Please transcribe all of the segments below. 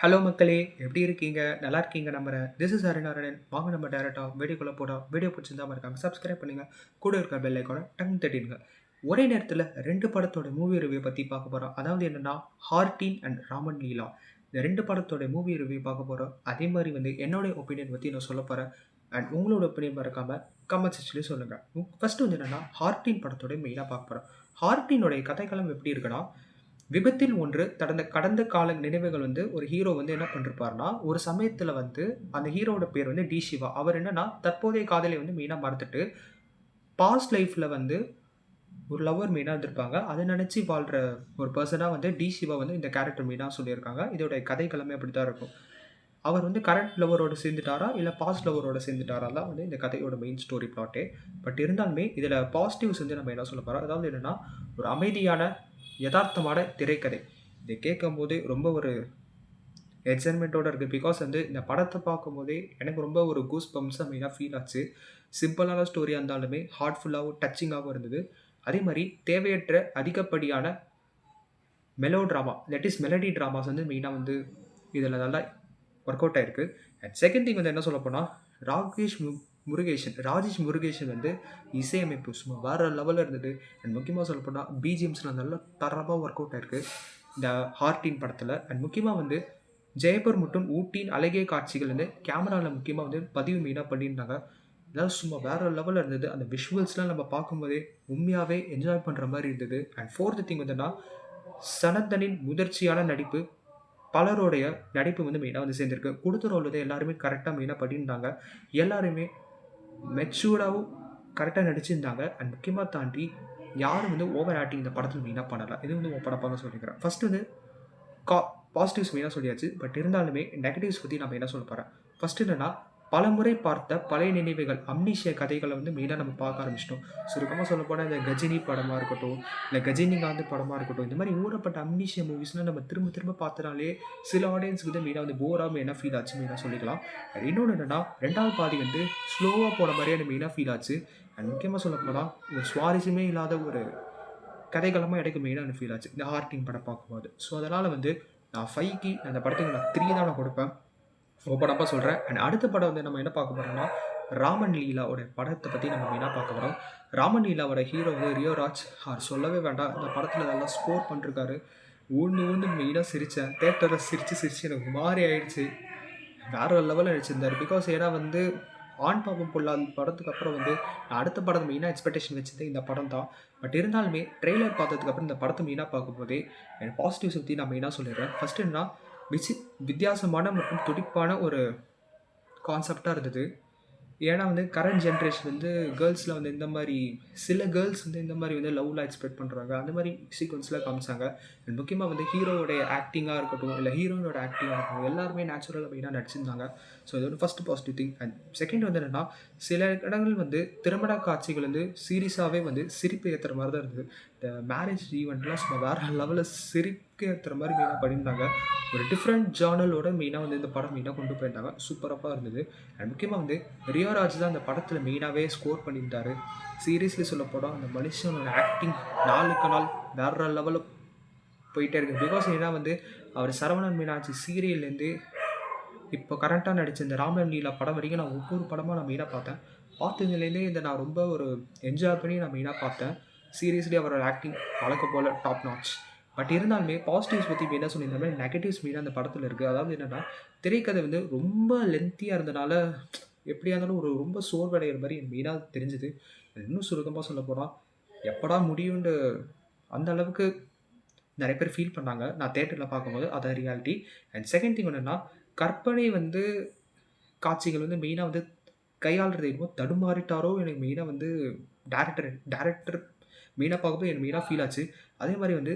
Hello மக்களே, எப்படி இருக்கீங்க? நல்லா இருக்கீங்க நம்புறேன். This is Harinarayanan. வாங்க நம்ம டைரக்ட்டா வீடியோக்குள்ள போலாம். வீடியோ பிடிச்சிருந்தா மறக்காம சப்ஸ்கிரைப் பண்ணுங்க. கூட இருக்க பெல் ஐகானை டங் தட்டிடுங்க. ஒரே நேரத்துல 2 படத்தோட மூவி ரிவ்யூ பத்தி பார்க்க போறோம். அதாவது என்னன்னா, ஹார்டீன் அண்ட் ராமன் லீலா. இந்த 2 படத்தோட மூவி ரிவ்யூ பார்க்க போறோம். அதே மாரி என்னோட ஒப்பீனியன் பத்தி நான் சொல்லப் போறேன். அண்ட் உங்களோட ஒப்பீனியன் மறக்காம கமெண்ட் செக்ஷன்ல சொல்லுங்க. ஃபர்ஸ்ட் என்னன்னா, ஹார்டீன் படத்தோட மெயினா பார்க்க போறோம். ஹார்டீனோட கதைக்களம் எப்படி இருக்குன்னா, விபத்தில் ஒன்று கடந்த கடந்த கால நினைவுகள் ஒரு ஹீரோ என்ன பண்ணிருப்பாருன்னா, ஒரு சமயத்துல அந்த ஹீரோவோட பேர் டி. சிவா. அவர் என்னன்னா, தற்போதைய காதலை மெயினா மறந்துட்டு, பாஸ்ட் லைஃப்ல ஒரு லவ்வர் மெயினா இருந்திருப்பாங்க. அத நினைச்சு வாழ்ற ஒரு பெர்சனா டி. சிவா இந்த கேரக்டர் மெயினா சொல்லியிருக்காங்க. இதோட கதைக்களமே அப்படித்தான் இருக்கும். அவர் கரண்ட் லவ்வரோட சேர்ந்துட்டாரா? இல்ல பாஸ்ட் லவ்வரோட சேர்ந்துட்டாரா தான் இந்த கதையோட மெயின் ஸ்டோரி பிளாட்டே. பட் இருந்தாலுமே இதுல பாசிட்டிவ்ஸ் நம்ம என்ன சொல்லப் போறோம். அதாவது என்னன்னா, ஒரு அமைதியான, எதார்த்தமான திரைக்கதை. இத கேட்கும்போதே ரொம்ப ஒரு எக்ஸைட்மென்ட்டோட இருக்கு. பிகாஸ் இந்த படத்த பார்க்கும்போதே எனக்கு ரொம்ப ஒரு கூஸ் பம்ப்ஸா மெயினா ஃபீல் ஆச்சு. சிம்பிளான ஸ்டோரியா இருந்தாலுமே ஹார்ட்ஃபுல்லாவும், டச்சிங்காவும் இருந்தது. அதே மாரி தேவையற்ற அதிகப்படியான mellow drama, that is melody dramas மெயினா இதுல நல்லா ஒர்க் அவுட் ஆயிருக்கு. அண்ட் செகண்ட் திங் என்ன சொல்லப் போனா, ராஜேஷ் முருகேஷன் இசையமைப்பு சும்மா வேற லெவல்ல இருந்தது. அண்ட் முக்கியமா சொல்லப்போனா பிஜிஎம்ஸ்லாம் நல்லா தரமா ஒர்க் அவுட் ஆயிருக்கு இந்த ஹார்டீன் படத்துல. அண்ட் முக்கியமா ஜெயப்பூர் மற்றும் ஊட்டியின் அழகிய காட்சிகள் கேமரால முக்கியமா பதிவு மெயினா பண்ணியிருந்தாங்க. இதெல்லாம் சும்மா வேற லெவல்ல இருந்தது. அந்த விஷுவல்ஸ்லாம் நம்ம பார்க்கும்போதே உண்மையாவே என்ஜாய் பண்ற மாரி இருந்தது. அண்ட் ஃபோர்த் திங் சனத்தனின் முதிர்ச்சியான நடிப்பு, பலருடைய நடிப்பு மெயினா சேர்ந்திருக்கு. குடுத்த ரோல் எல்லாருமே கரெக்ட்டா மெயினா பண்ணியிருந்தாங்க. எல்லாருமே மெச்சூர்டாவும் கரெக்ட்டா நடிச்சிருந்தாங்க. அண்ட் முக்கியமா தாண்டி யாரும் ஓவர் ஆக்டிங் இந்த படத்துல மெயினா பண்ணல. இது ஓப்பனா சொல்லிக்கிறேன். ஃபர்ஸ்ட் கா பாசிட்டிவ்ஸ் மெயினா சொல்லியாச்சு. பட் இருந்தாலுமே நெகட்டிவ்ஸ் பத்தி நம்ம என்ன சொல்லப் போறேன். ஃபர்ஸ்ட் என்னன்னா, பலமுறை பார்த்த பழைய நினைவுகள், அம்னீஷியா கதைகள மெயினா நம்ம பார்க்க ஆரம்பிச்சுட்டோம். சுருக்கமா சொல்லப்போனா இந்த கஜினி படமா இருக்கட்டும், இல்ல கஜினிகாந்த் படமா இருக்கட்டும், இந்த மாரி ஊறப்பட்ட அம்னீஷியா மூவிஸ்லாம் நம்ம திரும்ப திரும்ப பார்த்தனாலே சில ஆடியன்ஸ்க்கு மெயினா போரா மெயினா ஃபீல் ஆச்சு மெயினா சொல்லிக்கலாம். அண்ட் இன்னொன்னு என்னன்னா, 2வது பாதி ஸ்லோவா போன மாரியே எனக்கு மெயினா ஃபீல் ஆச்சு. அண்ட் முக்கியமா சொல்லப்போனா, ஒரு சுவாரஸ்யமே இல்லாத ஒரு கதைக்களமா எனக்கு மெயினா ஃபீல் ஆச்சு. இந்த ஹார்டீன் படம் பார்க்கும்போது. ஸோ அதனால நான் 5க்கு அந்த படத்துக்கு நான் 3 தான் நான் கொடுப்பேன். ஓப்பனா சொல்றேன். அண்ட் அடுத்த படம் நம்ம என்ன பார்க்க போறோம்னா, ராமன் லீலாவோட படத்த பத்தி நம்ம மெயினா பார்க்க போறோம். ராமன் லீலாவோட ஹீரோ ரியோ ராஜ். அவர் சொல்லவே வேண்டாம். இந்த படத்துல நல்லா ஸ்கோர் பண்ணிருக்காரு. ஊந்து ஊந்து மெயினா சிரிச்சேன். தியேட்டர்ல சிரிச்சு சிரிச்சு எனக்கு ஒரு மாரி ஆயிடுச்சு. வேற ஒரு லெவல்ல நடிச்சிருந்தாரு. பிகாஸ் ஏன்னா ஆண் பாவம் பொல்லாத படத்துக்கு அப்புறம் நான் அடுத்த படம் மெயினா எக்ஸ்பெக்டேஷன் வச்சது இந்த படம் தான். பட் இருந்தாலுமே ட்ரெய்லர் பார்த்ததுக்கு அப்புறம் இந்த படத்த மெயினா பார்க்கும்போதே எனக்கு பாசிட்டிவ்ஸ் பத்தி நான் மெயினா சொல்லிடுறேன். ஃபர்ஸ்ட் என்னன்னா, வித்தியாசமான மற்றும் துடிப்பான ஒரு கான்செப்ட்டா இருந்தது. ஏன்னா கரண்ட் ஜென்ரேஷன் கேர்ள்ஸ்ல இந்த மாரி சில கேர்ள்ஸ் இந்த மாரி லவ்லாம் எக்ஸ்பெக்ட் பண்றாங்க. அந்த மாரி சீக்வென்ஸ்லாம் காமிச்சாங்க. அண்ட் முக்கியமா ஹீரோவோட ஆக்டிங்கா இருக்கட்டும், இல்ல ஹீரோயினோட ஆக்டிங்கா இருக்கட்டும், எல்லாருமே நேச்சுரலா மெயினா நடிச்சிருந்தாங்க. ஸோ இது first positive thing. And second என்னன்னா, சில இடங்கள் திருமண காட்சிகள் சீரியஸாவே சிரிப்பு ஏத்துற மாரி தான் இருந்தது. இந்த மேரேஜ் ஈவெண்ட்லாம் சும்மா வேற லெவல்ல சிரிக்க ஏத்துற மாரி மெயினா பண்ணியிருந்தாங்க. ஒரு டிஃப்ரெண்ட் ஜார்னலோட மெயினா இந்த படம் மெயினா கொண்டு போயிருந்தாங்க. சூப்பரப்பா இருந்தது. அண்ட் முக்கியமா ரியோ ராஜ் தான் அந்த படத்துல மெயினாவே ஸ்கோர் பண்ணியிருந்தாரு. சீரியஸ்லி சொல்லப்போனா அந்த மனுஷனோட ஆக்டிங் நாளுக்கு நாள் வேற லெவல்ல போயிட்டே இருக்கு. பிகாஸ் ஏன்னா அவர் சரவணன் மீனாட்சி சீரியல்லேருந்து இப்போ கரண்ட்டா நடிச்ச இந்த ராமன் லீலா படம் வரைக்கும் நான் ஒவ்வொரு படமா நான் மெயினா பார்த்தேன். பார்த்ததுலேருந்தே நான் ரொம்ப ஒரு என்ஜாய் பண்ணி நான் மெயினா பார்த்தேன். சீரியஸ்லி அவரோட ஆக்டிங் வழக்கம் போல டாப் நாட்ச். பட் இருந்தாலுமே பாசிட்டிவ்ஸ் பத்தி மெயினா சொல்லியிருந்த மாரி நெகட்டிவ்ஸ் மெயினா அந்த படத்துல இருக்கு. அதாவது என்னன்னா, திரைக்கதை ரொம்ப லென்த்தியா இருந்தனால எப்படியா இருந்தாலும் ரொம்ப சோர்வடைகிற மாரி எனக்கு மெயினா தெரிஞ்சது. இன்னும் சுருக்கமா சொல்லப்போனா, எப்படா முடியும்னு அந்த அளவுக்கு நெறைய பேர் ஃபீல் பண்ணாங்க. நான் தியேட்டர்ல பார்க்கும்போது அதான் ரியாலிட்டி. அண்ட் செகண்ட் திங் என்னன்னா, கற்பனை காட்சிகள் மெயினா கையாள்றது என்னமோ தடுமாறிட்டாரோ எனக்கு மெயினா டைரக்டர் மெயினா பார்க்கும்போது எனக்கு மெயினா ஃபீல் ஆச்சு. அதே மாரி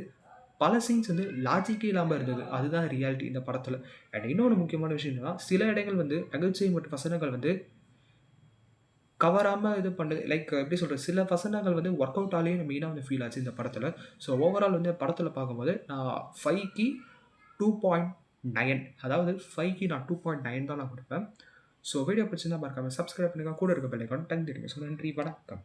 பல சீன்ஸ் லாஜிக்கே இல்லாம இருந்தது. அதுதான் ரியாலிட்டி இந்த படத்துல. அண்ட் இன்னொரு முக்கியமான விஷயம் என்னன்னா, சில இடங்கள் நகைச்சுவை மற்றும் வசனங்கள் கவராம இது பண்ணுது. லைக் எப்படி சொல்றது? சில வசனங்கள் வொர்க் அவுட் ஆலயே மெயினா ஃபீல் ஆச்சு இந்த படத்துல. ஸோ ஓவரால் படத்துல பார்க்கும்போது நான் 5க்கு 2.9 அதாவது 5க்கு நான் 2.9 தான் நான் குடுப்பேன். ஸோ வீடியோ பிடிச்சிருந்தா மறக்காம சப்ஸ்கிரைப் பண்ணுங்க. கூட இருக்க பெல் ஐகான் டங் தட்டிடுங்க. ஸோ நன்றி, வணக்கம்.